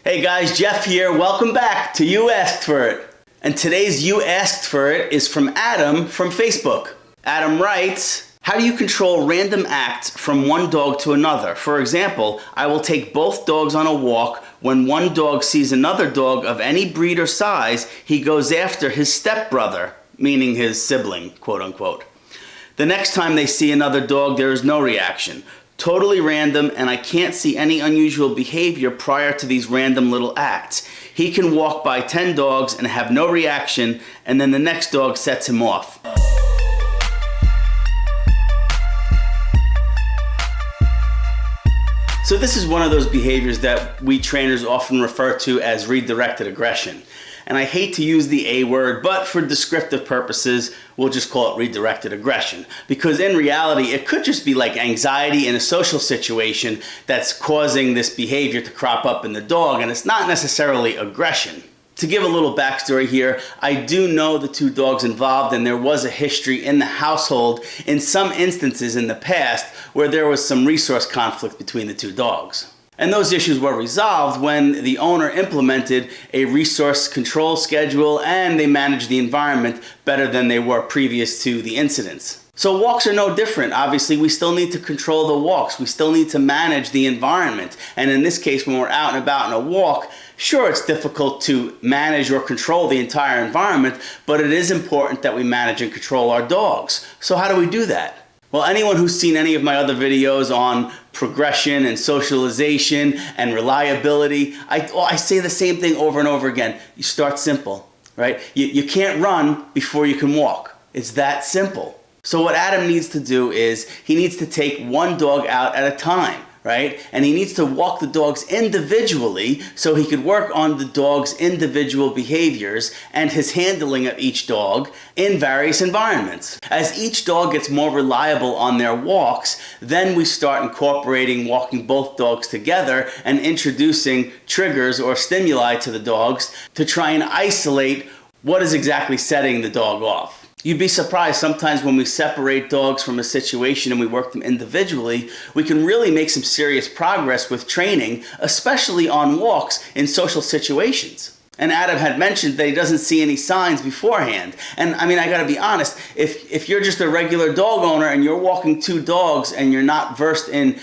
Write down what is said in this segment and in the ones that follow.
Hey guys, Jeff here. Welcome back to You Asked For It. And today's You Asked For It is from Adam from Facebook. Adam writes, how do you control random acts from one dog to another? For example, I will take both dogs on a walk. When one dog sees another dog of any breed or size, he goes after his stepbrother, meaning his sibling, quote unquote. The next time they see another dog, there is no reaction. Totally random, and I can't see any unusual behavior prior to these random little acts. He can walk by 10 dogs and have no reaction, and then the next dog sets him off. So this is one of those behaviors that we trainers often refer to as redirected aggression. And I hate to use the A word, but for descriptive purposes, we'll just call it redirected aggression. Because in reality, it could just be like anxiety in a social situation that's causing this behavior to crop up in the dog, and it's not necessarily aggression. To give a little backstory here, I do know the two dogs involved, and there was a history in the household in some instances in the past where there was some resource conflict between the two dogs. And those issues were resolved when the owner implemented a resource control schedule and they managed the environment better than they were previous to the incidents. So walks are no different. Obviously, we still need to control the walks. We still need to manage the environment. And in this case, when we're out and about on a walk, sure, it's difficult to manage or control the entire environment, but it is important that we manage and control our dogs. So how do we do that? Well, anyone who's seen any of my other videos on progression and socialization and reliability, I say the same thing over and over again. You start simple, right? You can't run before you can walk. It's that simple. So what Adam needs to do is he needs to take one dog out at a time, right? And he needs to walk the dogs individually so he could work on the dog's individual behaviors and his handling of each dog in various environments. As each dog gets more reliable on their walks, then we start incorporating walking both dogs together and introducing triggers or stimuli to the dogs to try and isolate what is exactly setting the dog off. You'd be surprised sometimes when we separate dogs from a situation and we work them individually, we can really make some serious progress with training, especially on walks in social situations. And Adam had mentioned that he doesn't see any signs beforehand. And I mean, I gotta be honest, if you're just a regular dog owner and you're walking two dogs and you're not versed in,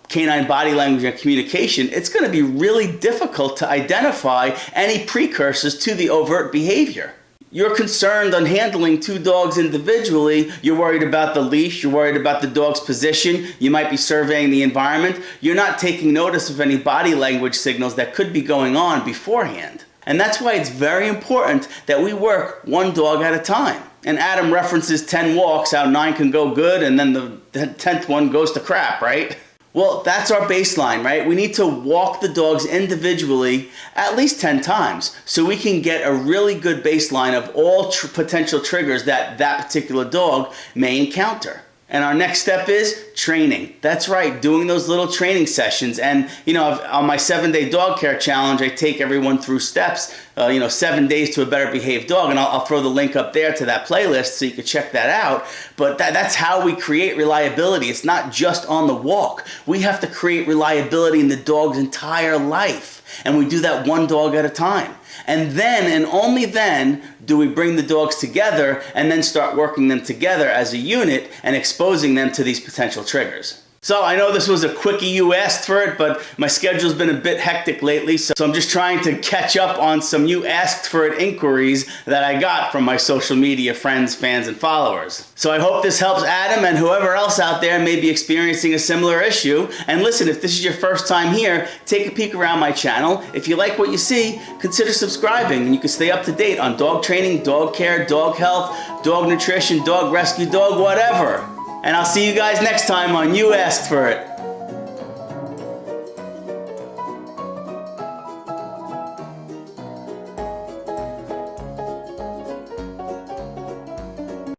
canine body language and communication, it's gonna be really difficult to identify any precursors to the overt behavior. You're concerned on handling two dogs individually. You're worried about the leash. You're worried about the dog's position. You might be surveying the environment. You're not taking notice of any body language signals that could be going on beforehand. And that's why it's very important that we work one dog at a time. And Adam references 10 walks, how 9 can go good, and then the 10th one goes to crap, right? Well, that's our baseline, right? We need to walk the dogs individually at least 10 times so we can get a really good baseline of all potential triggers that particular dog may encounter. And our next step is training. That's right, doing those little training sessions. And on my 7-day dog care challenge, I take everyone through steps, 7 days to a better behaved dog. And I'll throw the link up there to that playlist so you can check that out. But that's how we create reliability. It's not just on the walk. We have to create reliability in the dog's entire life. And we do that one dog at a time. And then, and only then, do we bring the dogs together and then start working them together as a unit and exposing them to these potential triggers. So I know this was a quickie, you asked for it, but my schedule's been a bit hectic lately, so I'm just trying to catch up on some you asked for it inquiries that I got from my social media friends, fans, and followers. So I hope this helps Adam and whoever else out there may be experiencing a similar issue. And listen, if this is your first time here, take a peek around my channel. If you like what you see, consider subscribing and you can stay up to date on dog training, dog care, dog health, dog nutrition, dog rescue, dog whatever. And I'll see you guys next time on You Asked For It.